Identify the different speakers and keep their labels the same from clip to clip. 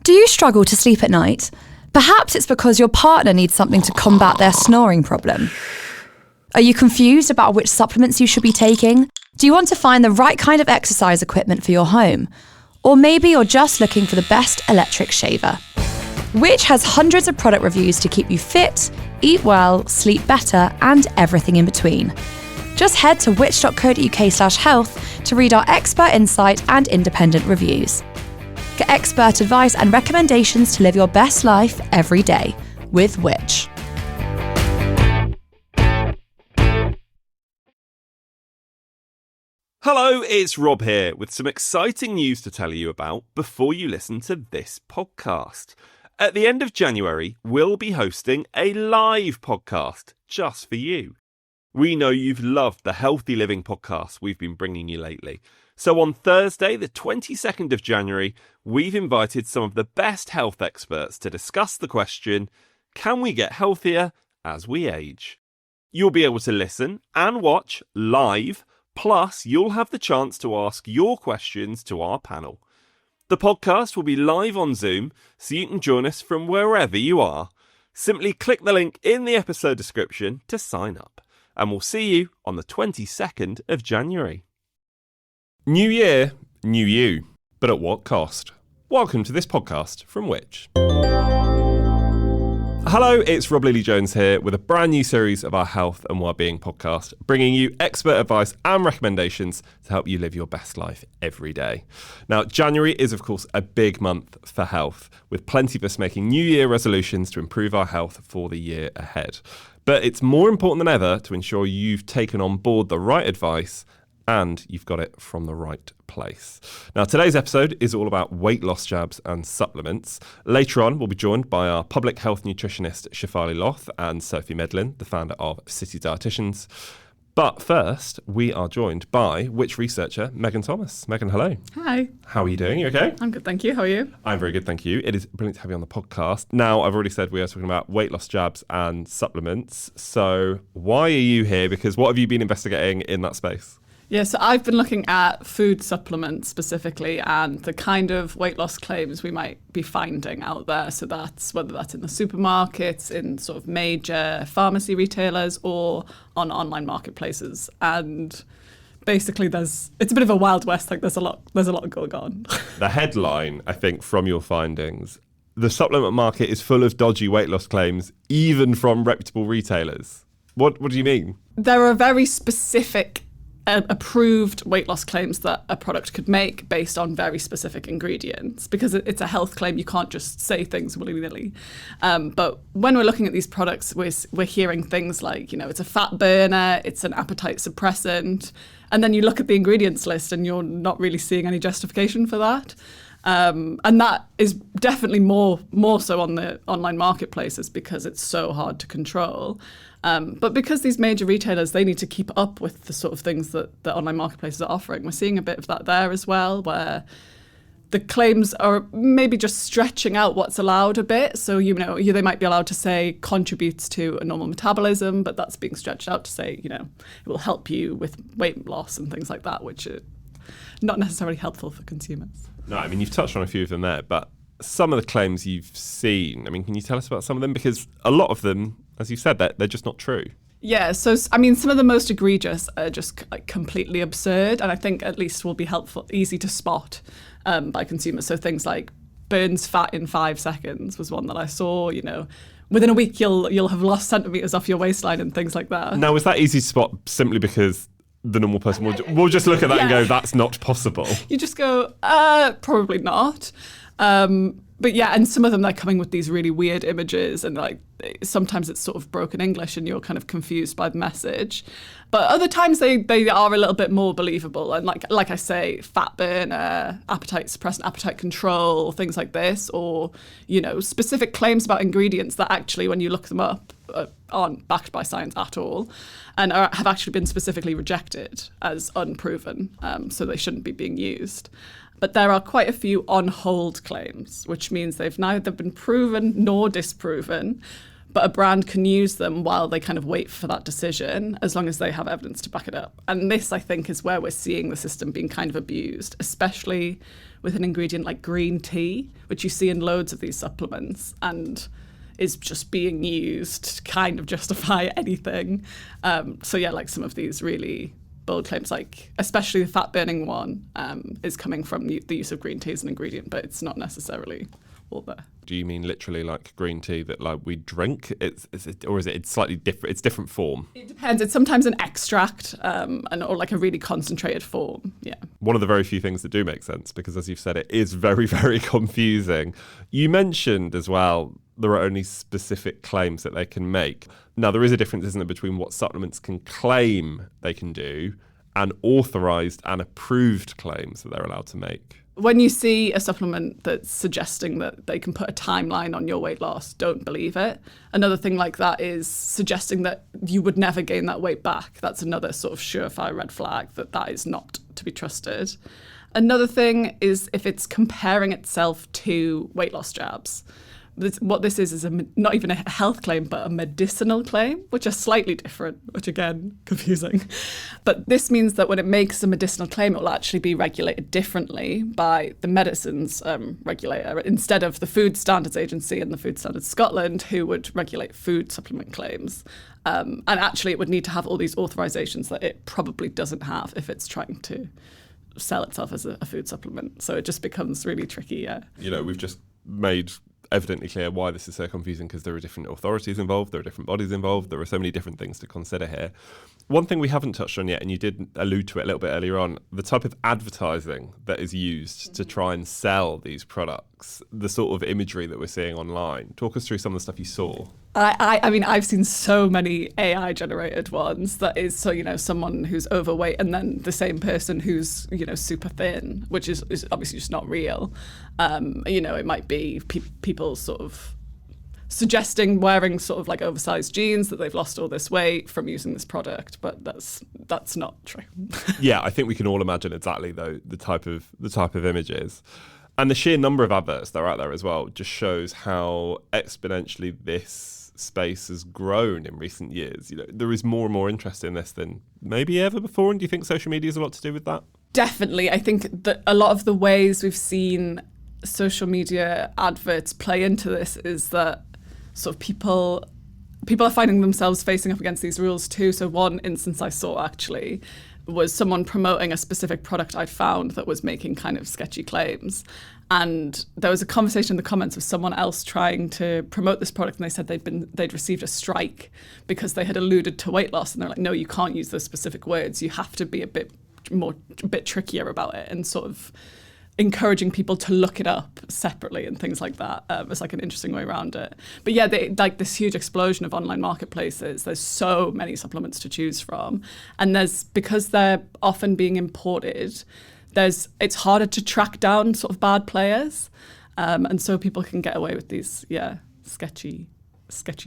Speaker 1: Do you struggle to sleep at night? Perhaps it's because your partner needs something to combat their snoring problem. Are you confused about which supplements you should be taking? Do you want to find the right kind of exercise equipment for your home? Or maybe you're just looking for the best electric shaver. Which has hundreds of product reviews to keep you fit, eat well, sleep better, and everything in between. Just head to which.co.uk/health to read our expert insight and independent reviews. Get expert advice and recommendations to live your best life every day with Which.
Speaker 2: Hello, it's Rob here with some exciting news to tell you about before you listen to this podcast. At the end of January, we'll be hosting a live podcast just for you. We know you've loved the Healthy Living podcast we've been bringing you lately. So on Thursday, the 22nd of January, we've invited some of the best health experts to discuss the question, can we get healthier as we age? You'll be able to listen and watch live, plus you'll have the chance to ask your questions to our panel. The podcast will be live on Zoom, so you can join us from wherever you are. Simply click the link in the episode description to sign up. And we'll see you on the 22nd of January. New year, new you. But at what cost? Welcome to this podcast from Which. Hello, it's Rob Lilly-Jones here with a brand new series of our health and wellbeing podcast, bringing you expert advice and recommendations to help you live your best life every day. Now, January is, of course, a big month for health, with plenty of us making New Year resolutions to improve our health for the year ahead. But it's more important than ever to ensure you've taken on board the right advice and you've got it from the right place. Now, today's episode is all about weight loss jabs and supplements. Later on, we'll be joined by our public health nutritionist, Shefalee Loth, and Sophie Medlin, the founder of CityDietitians. But first, we are joined by Which researcher, Megan Thomas. Megan, hello.
Speaker 3: Hi.
Speaker 2: How are you doing? You okay?
Speaker 3: I'm good, thank you. How are you?
Speaker 2: I'm very good, thank you. It is brilliant to have you on the podcast. Now, I've already said we are talking about weight loss jabs and supplements. So why are you here? Because what have you been investigating in that space?
Speaker 3: Yeah, so I've been looking at food supplements specifically and the kind of weight loss claims we might be finding out there. So that's whether that's in the supermarkets, in sort of major pharmacy retailers, or on online marketplaces. And basically it's a bit of a wild west, like there's a lot going on.
Speaker 2: The headline, I think, from your findings, the supplement market is full of dodgy weight loss claims, even from reputable retailers. What do you mean?
Speaker 3: There are very specific approved weight loss claims that a product could make based on very specific ingredients. Because it's a health claim, you can't just say things willy-nilly. But when we're looking at these products, we're hearing things like, it's a fat burner, it's an appetite suppressant, and then you look at the ingredients list and you're not really seeing any justification for that. And that is definitely more so on the online marketplaces because it's so hard to control. But because these major retailers, they need to keep up with the sort of things that the online marketplaces are offering. We're seeing a bit of that there as well, where the claims are maybe just stretching out what's allowed a bit. So, they might be allowed to say contributes to a normal metabolism, but that's being stretched out to say, it will help you with weight loss and things like that, which are not necessarily helpful for consumers.
Speaker 2: No, I mean, you've touched on a few of them there, but some of the claims you've seen, can you tell us about some of them? Because a lot of them, as you said, they're just not true.
Speaker 3: Yeah, so, some of the most egregious are just completely absurd, and I think at least will be easy to spot by consumers. So things like burns fat in 5 seconds was one that I saw, within a week you'll have lost centimetres off your waistline and things like that.
Speaker 2: Now, was that easy to spot simply because the normal person will just look at that and go, that's not possible?
Speaker 3: You just go, probably not. But yeah, and some of them, they're coming with these really weird images and sometimes it's sort of broken English and you're kind of confused by the message. But other times they are a little bit more believable. And like I say, fat burner, appetite suppressant, appetite control, things like this, or, specific claims about ingredients that actually, when you look them up, aren't backed by science at all and have actually been specifically rejected as unproven. So they shouldn't be being used. But there are quite a few on hold claims, which means they've neither been proven nor disproven, but a brand can use them while they kind of wait for that decision, as long as they have evidence to back it up. And this, I think, is where we're seeing the system being kind of abused, especially with an ingredient like green tea, which you see in loads of these supplements and is just being used to kind of justify anything. So yeah, like some of these really bold claims, like especially the fat burning one, is coming from the use of green tea as an ingredient, but it's not necessarily all there.
Speaker 2: Do you mean literally like green tea that like we drink? Or is it slightly different? It's different form.
Speaker 3: It depends. It's sometimes an extract, or like a really concentrated form. Yeah.
Speaker 2: One of the very few things that do make sense, because as you've said, it is very, very confusing. You mentioned as well there are only specific claims that they can make. Now, there is a difference, isn't there, between what supplements can claim they can do and authorised and approved claims that they're allowed to make.
Speaker 3: When you see a supplement that's suggesting that they can put a timeline on your weight loss, don't believe it. Another thing like that is suggesting that you would never gain that weight back. That's another sort of surefire red flag that is not to be trusted. Another thing is if it's comparing itself to weight loss jabs. What this is not even a health claim, but a medicinal claim, which are slightly different, which again, confusing. But this means that when it makes a medicinal claim, it will actually be regulated differently by the medicines regulator, instead of the Food Standards Agency and the Food Standards Scotland, who would regulate food supplement claims. And actually, it would need to have all these authorisations that it probably doesn't have if it's trying to sell itself as a food supplement. So it just becomes really tricky, yeah.
Speaker 2: You know, we've just made evidently clear why this is so confusing, because there are different authorities involved, there are different bodies involved, there are so many different things to consider here. One thing we haven't touched on yet, and you did allude to it a little bit earlier on, the type of advertising that is used to try and sell these products, the sort of imagery that we're seeing online. Talk us through some of the stuff you saw.
Speaker 3: I mean, I've seen so many AI generated ones that is, so, you know, someone who's overweight and then the same person who's, you know, super thin, which is obviously just not real. You know, it might be people sort of suggesting wearing sort of like oversized jeans that they've lost all this weight from using this product, but that's not true.
Speaker 2: Yeah, I think we can all imagine exactly though the type of images. And the sheer number of adverts that are out there as well just shows how exponentially this space has grown in recent years. You know, there is more and more interest in this than maybe ever before. And do you think social media has a lot to do with that?
Speaker 3: Definitely. I think that a lot of the ways we've seen social media adverts play into this is that sort of people are finding themselves facing up against these rules too. So one instance I saw actually was someone promoting a specific product I'd found that was making kind of sketchy claims. And there was a conversation in the comments with someone else trying to promote this product, and they said they'd received a strike because they had alluded to weight loss, and they're like, no, you can't use those specific words. You have to be a bit trickier about it, and sort of encouraging people to look it up separately and things like that. It's like an interesting way around it. But yeah, like this huge explosion of online marketplaces, there's so many supplements to choose from. And because they're often being imported, it's harder to track down sort of bad players. And so people can get away with these, sketchy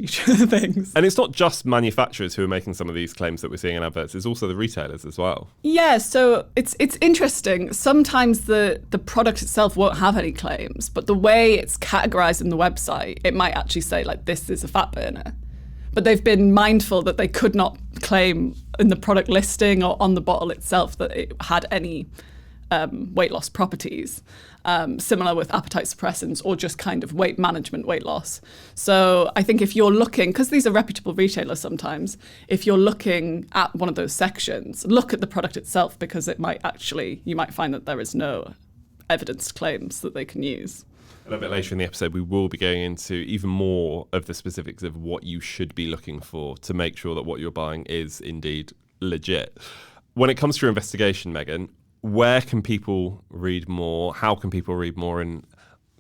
Speaker 3: things.
Speaker 2: And it's not just manufacturers who are making some of these claims that we're seeing in adverts, it's also the retailers as well.
Speaker 3: Yeah, so it's interesting. Sometimes the product itself won't have any claims, but the way it's categorized in the website, it might actually say like, this is a fat burner. But they've been mindful that they could not claim in the product listing or on the bottle itself that it had any weight loss properties, similar with appetite suppressants or just kind of weight management, weight loss. So I think if you're looking, because these are reputable retailers sometimes, if you're looking at one of those sections, look at the product itself, because you might find that there is no evidenced claims that they can use.
Speaker 2: A little bit later in the episode, we will be going into even more of the specifics of what you should be looking for to make sure that what you're buying is indeed legit. When it comes to your investigation, Megan, where can people read more? How can people read more? And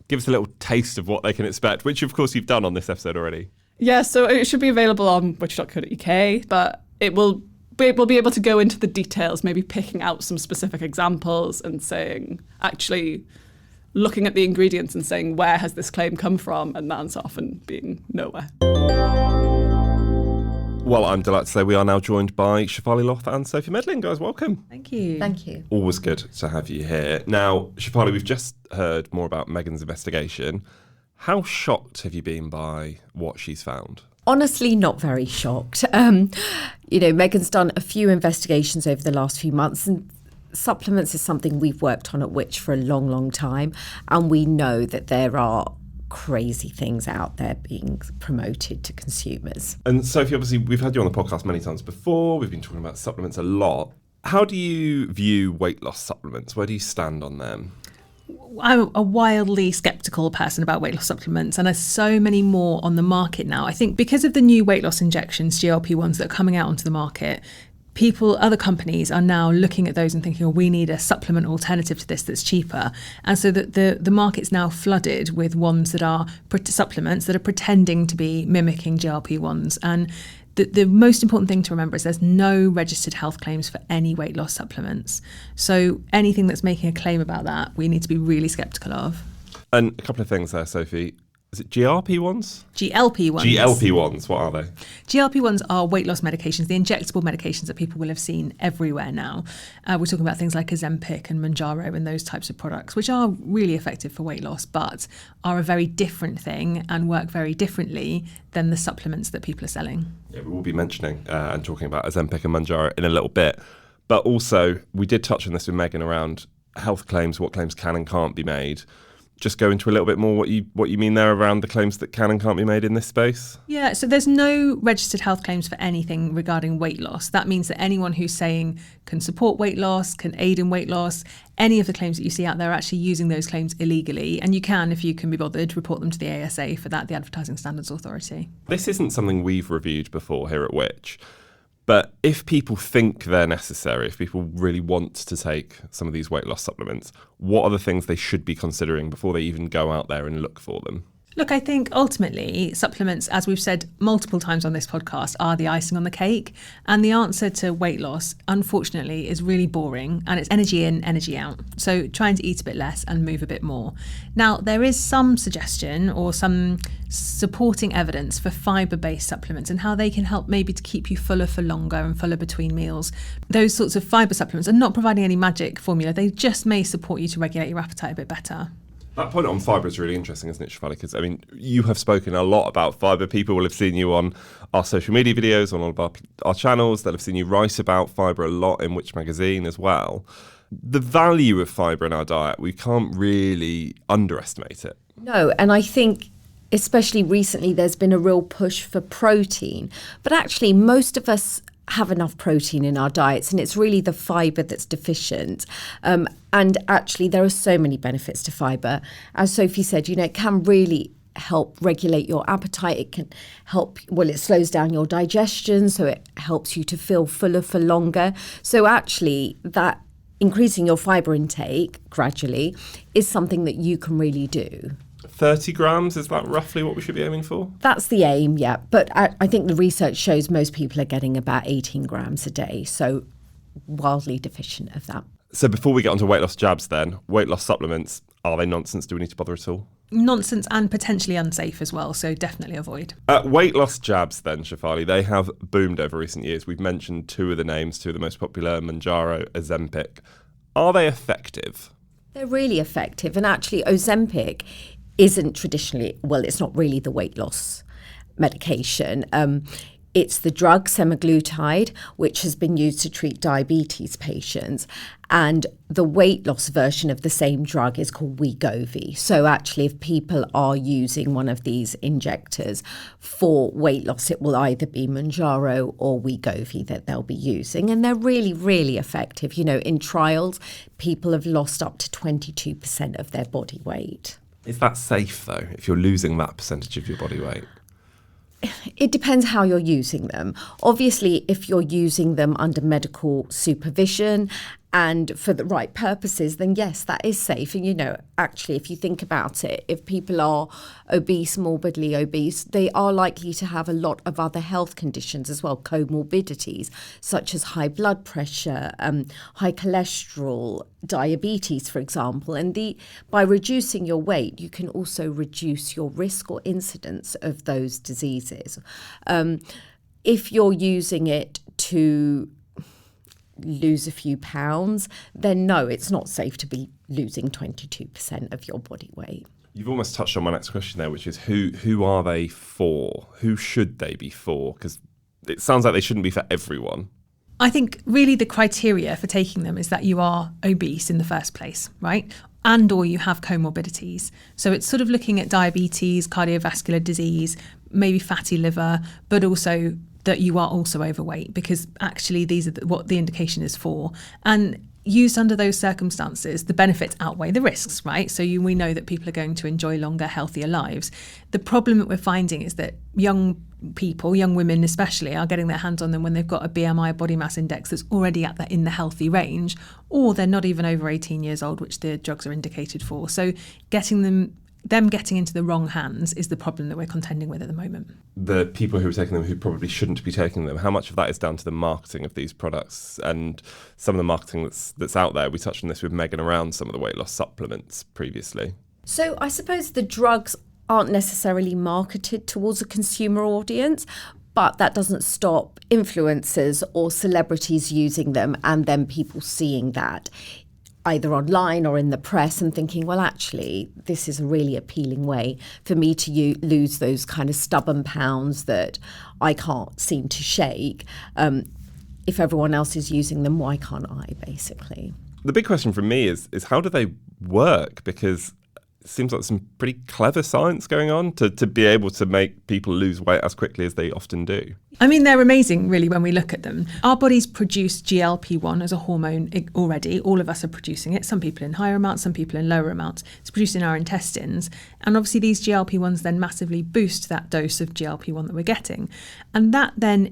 Speaker 2: give us a little taste of what they can expect, which of course you've done on this episode already.
Speaker 3: Yeah, so it should be available on which.co.uk, but it will be able to go into the details, maybe picking out some specific examples and saying, actually looking at the ingredients and saying, where has this claim come from? And the answer often being nowhere.
Speaker 2: Well, I'm delighted to say we are now joined by Shefalee Loth and Sophie Medlin. Guys, welcome.
Speaker 4: Thank you. Thank you.
Speaker 2: Always good to have you here. Now, Shefalee, we've just heard more about Megan's investigation. How shocked have you been by what she's found?
Speaker 4: Honestly, not very shocked. Megan's done a few investigations over the last few months, and supplements is something we've worked on at Which for a long, long time. And we know that there are crazy things out there being promoted to consumers.
Speaker 2: And Sophie, obviously, we've had you on the podcast many times before. We've been talking about supplements a lot. How do you view weight loss supplements? Where do you stand on them?
Speaker 5: I'm a wildly sceptical person about weight loss supplements, and there's so many more on the market now. I think because of the new weight loss injections, GLP-1s, that are coming out onto the market, other companies are now looking at those and thinking, we need a supplement alternative to this that's cheaper. And so the market's now flooded with ones that are supplements that are pretending to be mimicking GLP-1s. And the most important thing to remember is there's no registered health claims for any weight loss supplements. So anything that's making a claim about that, we need to be really sceptical of.
Speaker 2: And a couple of things there, Sophie. Is it GLP-1s?
Speaker 5: GLP-1s.
Speaker 2: GLP-1s, what are they?
Speaker 5: GLP-1s are weight loss medications, the injectable medications that people will have seen everywhere now. We're talking about things like Ozempic and Mounjaro and those types of products, which are really effective for weight loss, but are a very different thing and work very differently than the supplements that people are selling.
Speaker 2: Yeah, we will be mentioning and talking about Ozempic and Mounjaro in a little bit. But also, we did touch on this with Megan around health claims, what claims can and can't be made. Just go into a little bit more what you mean there around the claims that can and can't be made in this space?
Speaker 5: Yeah, so there's no registered health claims for anything regarding weight loss. That means that anyone who's saying can support weight loss, can aid in weight loss, any of the claims that you see out there are actually using those claims illegally. And you can, if you can be bothered, report them to the ASA for that, the Advertising Standards Authority.
Speaker 2: This isn't something we've reviewed before here at Which. But if people think they're necessary, if people really want to take some of these weight loss supplements, what are the things they should be considering before they even go out there and look for them?
Speaker 5: Look, I think ultimately supplements, as we've said multiple times on this podcast, are the icing on the cake. And the answer to weight loss, unfortunately, is really boring, and it's energy in, energy out. So trying to eat a bit less and move a bit more. Now, there is some suggestion or some supporting evidence for fibre-based supplements and how they can help maybe to keep you fuller for longer and fuller between meals. Those sorts of fibre supplements are not providing any magic formula. They just may support you to regulate your appetite a bit better.
Speaker 2: That point on fibre is really interesting, isn't it, Shefalee? Because, you have spoken a lot about fibre. People will have seen you on our social media videos, on all of our channels. They'll have seen you write about fibre a lot in Which magazine as well. The value of fibre in our diet, we can't really underestimate it.
Speaker 4: No, and I think especially recently there's been a real push for protein. But actually, most of us have enough protein in our diets, and it's really the fibre that's deficient. And actually, there are so many benefits to fibre. As Sophie said, it can really help regulate your appetite. It can help, it slows down your digestion, so it helps you to feel fuller for longer. So actually, that increasing your fibre intake gradually is something that you can really do.
Speaker 2: 30 grams, is that roughly what we should be aiming for?
Speaker 4: That's the aim, yeah. But I think the research shows most people are getting about 18 grams a day, so wildly deficient of that.
Speaker 2: So before we get onto weight loss jabs then, weight loss supplements, are they nonsense? Do we need to bother at all?
Speaker 5: Nonsense and potentially unsafe as well, so definitely avoid.
Speaker 2: Weight loss jabs then, Shefalee, they have boomed over recent years. We've mentioned two of the most popular, Mounjaro, Ozempic. Are they effective?
Speaker 4: They're really effective, and actually Ozempic isn't traditionally, it's not really the weight loss medication. It's the drug semaglutide, which has been used to treat diabetes patients. And the weight loss version of the same drug is called Wegovy. So actually, if people are using one of these injectors for weight loss, it will either be Mounjaro or Wegovy that they'll be using. And they're really, really effective. In trials, people have lost up to 22% of their body weight.
Speaker 2: Is that safe, though, if you're losing that percentage of your body weight?
Speaker 4: It depends how you're using them. Obviously, if you're using them under medical supervision and for the right purposes, then yes, that is safe. And, actually, if you think about it, if people are obese, morbidly obese, they are likely to have a lot of other health conditions as well, comorbidities, such as high blood pressure, high cholesterol, diabetes, for example. And by reducing your weight, you can also reduce your risk or incidence of those diseases. If you're using it to lose a few pounds, then no, it's not safe to be losing 22% of your body weight.
Speaker 2: You've almost touched on my next question there, which is who are they for? Who should they be for? Because it sounds like they shouldn't be for everyone.
Speaker 5: I think really the criteria for taking them is that you are obese in the first place, right? And or you have comorbidities. So it's sort of looking at diabetes, cardiovascular disease, maybe fatty liver, but also that you are also overweight, because actually these are what the indication is for. And used under those circumstances, the benefits outweigh the risks, right? So we know that people are going to enjoy longer, healthier lives. The problem that we're finding is that young people, young women especially, are getting their hands on them when they've got a BMI, body mass index, that's already in the healthy range, or they're not even over 18 years old, which the drugs are indicated for. So getting them getting into the wrong hands is the problem that we're contending with at the moment.
Speaker 2: The people who are taking them who probably shouldn't be taking them, how much of that is down to the marketing of these products and some of the marketing that's out there? We touched on this with Megan around some of the weight loss supplements previously.
Speaker 4: So I suppose the drugs aren't necessarily marketed towards a consumer audience, but that doesn't stop influencers or celebrities using them and then people seeing that either online or in the press and thinking, well, actually, this is a really appealing way for me to lose those kind of stubborn pounds that I can't seem to shake. If everyone else is using them, why can't I, basically?
Speaker 2: The big question for me is how do they work? Because it seems like some pretty clever science going on to be able to make people lose weight as quickly as they often do.
Speaker 5: I mean, they're amazing, really, when we look at them. Our bodies produce GLP-1 as a hormone already. All of us are producing it. Some people in higher amounts, some people in lower amounts. It's produced in our intestines. And obviously these GLP-1s then massively boost that dose of GLP-1 that we're getting. And that then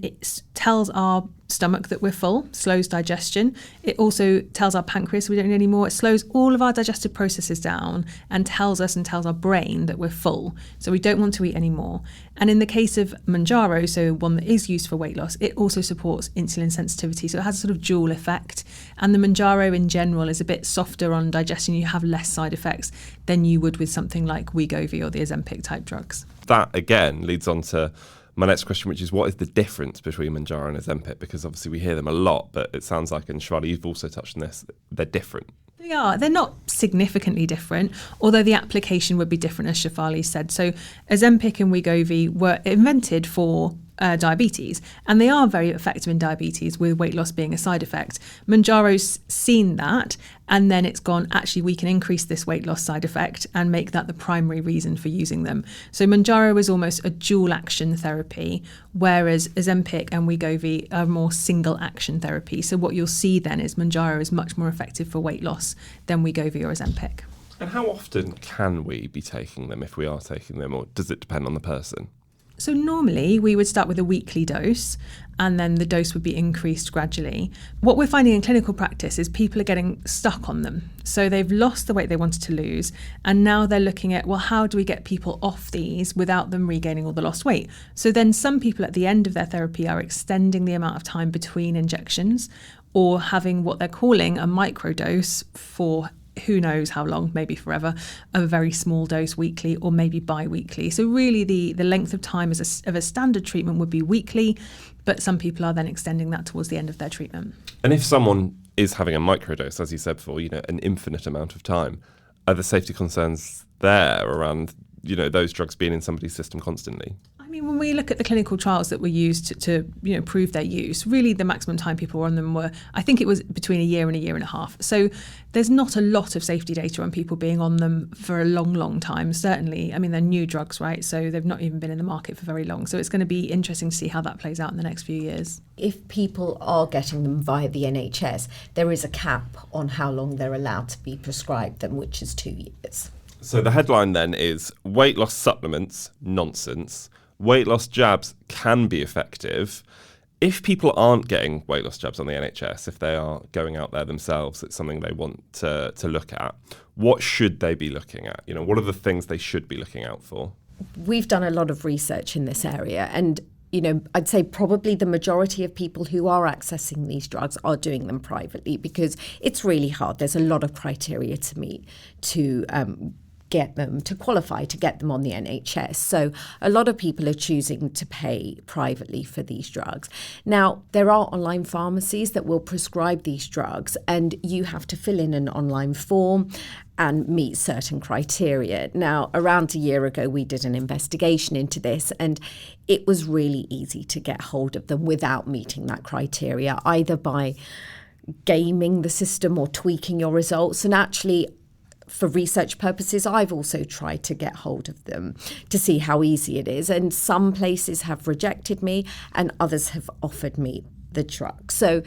Speaker 5: tells our stomach that we're full, slows digestion. It also tells our pancreas we don't need any more. It slows all of our digestive processes down and tells our brain that we're full. So we don't want to eat anymore. And in the case of Mounjaro, so one that is used for weight loss, it also supports insulin sensitivity. So it has a sort of dual effect. And the Mounjaro in general is a bit softer on digestion. You have less side effects than you would with something like Wegovy or the Ozempic type drugs.
Speaker 2: That, again, leads on to my next question, which is what is the difference between Mounjaro and Ozempic? Because obviously we hear them a lot, but it sounds like, and Shefalee, you've also touched on this, they're different.
Speaker 5: They are. They're not significantly different, although the application would be different, as Shefalee said. So Ozempic and Wegovy were invented for diabetes, and they are very effective in diabetes, with weight loss being a side effect. Mounjaro's seen that, and then it's gone, actually, we can increase this weight loss side effect and make that the primary reason for using them. So Mounjaro is almost a dual action therapy, whereas Ozempic and Wegovy are more single action therapy. So what you'll see then is Mounjaro is much more effective for weight loss than Wegovy or Ozempic.
Speaker 2: And how often can we be taking them if we are taking them, or does it depend on the person?
Speaker 5: So normally we would start with a weekly dose, and then the dose would be increased gradually. What we're finding in clinical practice is people are getting stuck on them. So they've lost the weight they wanted to lose, and now they're looking at, well, how do we get people off these without them regaining all the lost weight? So then some people at the end of their therapy are extending the amount of time between injections, or having what they're calling a microdose for who knows how long, maybe forever, of a very small dose weekly or maybe bi-weekly. So really the length of time of a standard treatment would be weekly, but some people are then extending that towards the end of their treatment.
Speaker 2: And if someone is having a microdose, as you said before, an infinite amount of time, are the safety concerns there around, those drugs being in somebody's system constantly?
Speaker 5: I mean, when we look at the clinical trials that were used to prove their use, really the maximum time people were on them were, I think it was between a year and a half. So there's not a lot of safety data on people being on them for a long, long time, certainly. I mean, they're new drugs, right? So they've not even been in the market for very long. So it's going to be interesting to see how that plays out in the next few years.
Speaker 4: If people are getting them via the NHS, there is a cap on how long they're allowed to be prescribed them, which is 2 years.
Speaker 2: So the headline then is weight loss supplements, nonsense. Weight loss jabs can be effective. If people aren't getting weight loss jabs on the NHS, if they are going out there themselves, it's something they want to look at. What should they be looking at? What are the things they should be looking out for?
Speaker 4: We've done a lot of research in this area, and I'd say probably the majority of people who are accessing these drugs are doing them privately, because it's really hard. There's a lot of criteria to meet to get them to qualify to get them on the NHS. So a lot of people are choosing to pay privately for these drugs. Now, there are online pharmacies that will prescribe these drugs, and you have to fill in an online form and meet certain criteria. Now, around a year ago, we did an investigation into this, and it was really easy to get hold of them without meeting that criteria, either by gaming the system or tweaking your results. And actually, for research purposes, I've also tried to get hold of them to see how easy it is. And some places have rejected me and others have offered me the drug. So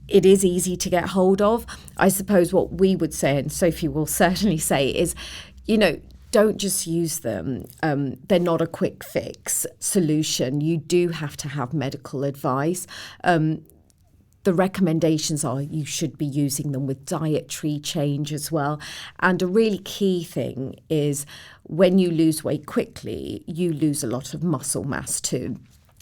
Speaker 4: it is easy to get hold of. I suppose what we would say, and Sophie will certainly say, is, don't just use them. They're not a quick fix solution. You do have to have medical advice. The recommendations are you should be using them with dietary change as well. And a really key thing is when you lose weight quickly, you lose a lot of muscle mass too.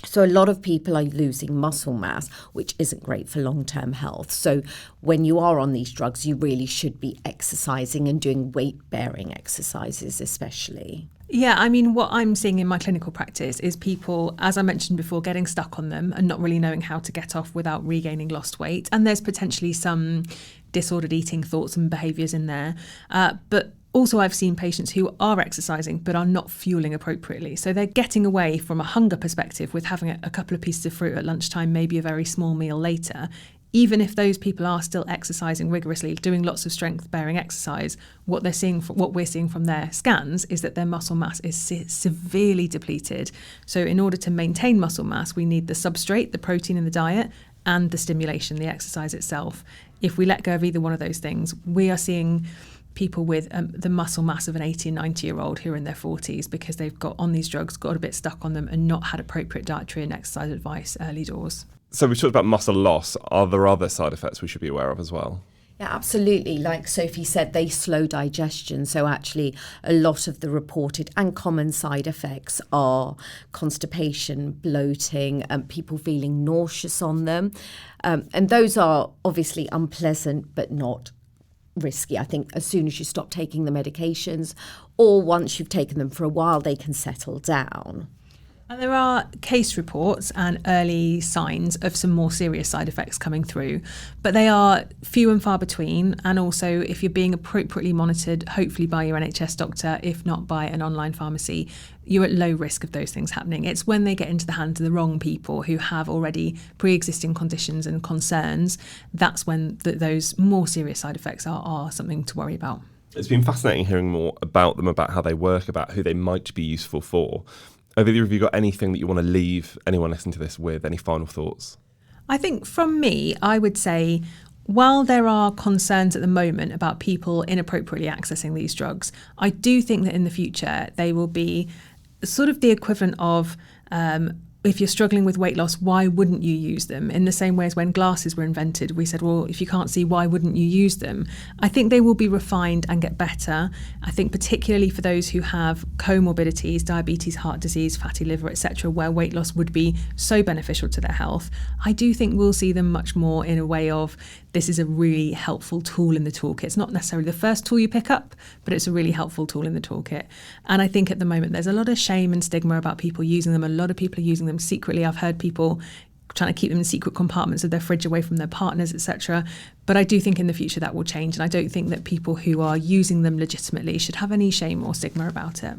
Speaker 4: So a lot of people are losing muscle mass, which isn't great for long-term health. So when you are on these drugs, you really should be exercising and doing weight-bearing exercises especially.
Speaker 5: Yeah, I mean, what I'm seeing in my clinical practice is people, as I mentioned before, getting stuck on them and not really knowing how to get off without regaining lost weight. And there's potentially some disordered eating thoughts and behaviours in there. But also I've seen patients who are exercising but are not fueling appropriately. So they're getting away from a hunger perspective with having a couple of pieces of fruit at lunchtime, maybe a very small meal later. Even if those people are still exercising rigorously, doing lots of strength-bearing exercise, what we're seeing from their scans is that their muscle mass is severely depleted. So in order to maintain muscle mass, we need the substrate, the protein in the diet, and the stimulation, the exercise itself. If we let go of either one of those things, we are seeing people with the muscle mass of an 80 and 90-year-old who are in their 40s because they've got on these drugs, got a bit stuck on them, and not had appropriate dietary and exercise advice early doors.
Speaker 2: So we've talked about muscle loss. Are there other side effects we should be aware of as well?
Speaker 4: Yeah, absolutely. Like Sophie said, they slow digestion. So actually a lot of the reported and common side effects are constipation, bloating, people feeling nauseous on them. And those are obviously unpleasant, but not risky. I think as soon as you stop taking the medications, or once you've taken them for a while, they can settle down.
Speaker 5: And there are case reports and early signs of some more serious side effects coming through, but they are few and far between. And also, if you're being appropriately monitored, hopefully by your NHS doctor, if not by an online pharmacy, you're at low risk of those things happening. It's when they get into the hands of the wrong people who have already pre-existing conditions and concerns, that's when those more serious side effects are something to worry about.
Speaker 2: It's been fascinating hearing more about them, about how they work, about who they might be useful for. Have either of you got anything that you want to leave anyone listening to this with? Any final thoughts?
Speaker 5: I think from me, I would say, while there are concerns at the moment about people inappropriately accessing these drugs, I do think that in the future they will be sort of the equivalent of if you're struggling with weight loss, why wouldn't you use them? In the same way as when glasses were invented, we said, well, if you can't see, why wouldn't you use them? I think they will be refined and get better. I think particularly for those who have comorbidities, diabetes, heart disease, fatty liver, etc., where weight loss would be so beneficial to their health, I do think we'll see them much more in a way of this is a really helpful tool in the toolkit. It's not necessarily the first tool you pick up, but it's a really helpful tool in the toolkit. And I think at the moment there's a lot of shame and stigma about people using them. A lot of people are using them secretly. I've heard people trying to keep them in secret compartments of their fridge away from their partners, etc. But I do think in the future that will change. And I don't think that people who are using them legitimately should have any shame or stigma about it.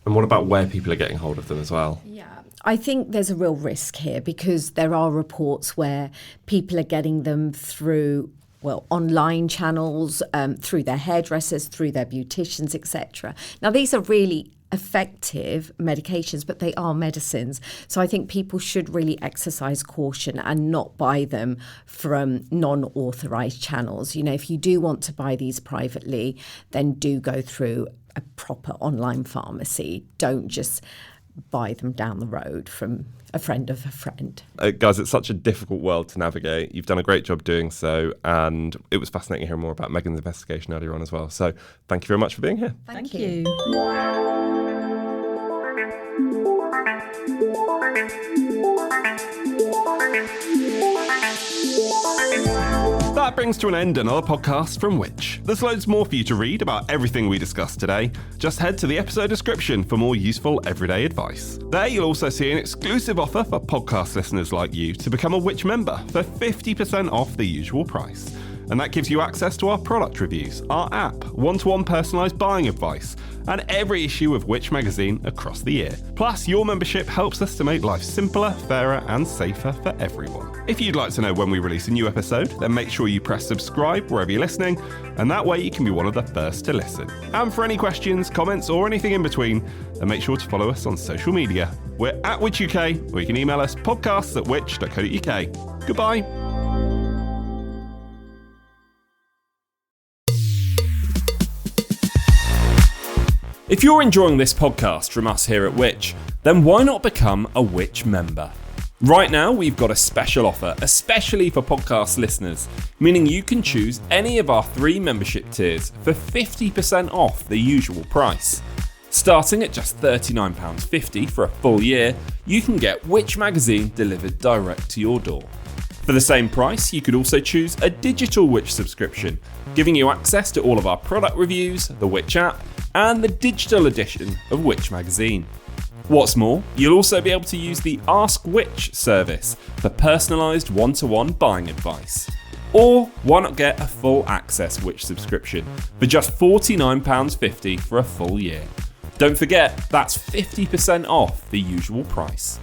Speaker 2: And what about where people are getting hold of them as well?
Speaker 4: Yeah, I think there's a real risk here because there are reports where people are getting them through online channels, through their hairdressers, through their beauticians, etc. Now, these are really effective medications, but they are medicines. So I think people should really exercise caution and not buy them from non-authorised channels. You know, if you do want to buy these privately, then do go through a proper online pharmacy. Don't just buy them down the road from a friend of a friend.
Speaker 2: Guys, it's such a difficult world to navigate. You've done a great job doing so, and it was fascinating hearing more about Megan's investigation earlier on as well. So thank you very much for being here.
Speaker 5: Thank you.
Speaker 2: That that brings to an end another podcast from Which. There's loads more for you to read about everything we discussed today. Just head to the episode description for more useful everyday advice. There you'll also see an exclusive offer for podcast listeners like you to become a Which member for 50% off the usual price. And that gives you access to our product reviews, our app, one-to-one personalised buying advice, and every issue of Which magazine across the year. Plus, your membership helps us to make life simpler, fairer, and safer for everyone. If you'd like to know when we release a new episode, then make sure you press subscribe wherever you're listening, and that way you can be one of the first to listen. And for any questions, comments, or anything in between, then make sure to follow us on social media. We're at Which UK, or you can email us podcasts@which.co.uk. Goodbye. If you're enjoying this podcast from us here at Which, then why not become a Which member? Right now, we've got a special offer, especially for podcast listeners, meaning you can choose any of our 3 membership tiers for 50% off the usual price. Starting at just £39.50 for a full year, you can get Which magazine delivered direct to your door. For the same price, you could also choose a digital Which subscription, giving you access to all of our product reviews, the Which app, and the digital edition of Which magazine. What's more, you'll also be able to use the Ask Which service for personalised one-to-one buying advice. Or why not get a full access Which subscription for just £49.50 for a full year? Don't forget, that's 50% off the usual price.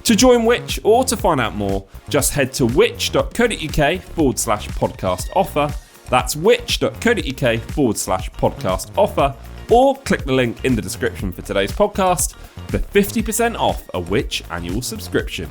Speaker 2: To join Which or to find out more, just head to which.co.uk/podcast offer. That's which.co.uk/podcast offer. Or click the link in the description for today's podcast for 50% off a Which annual subscription.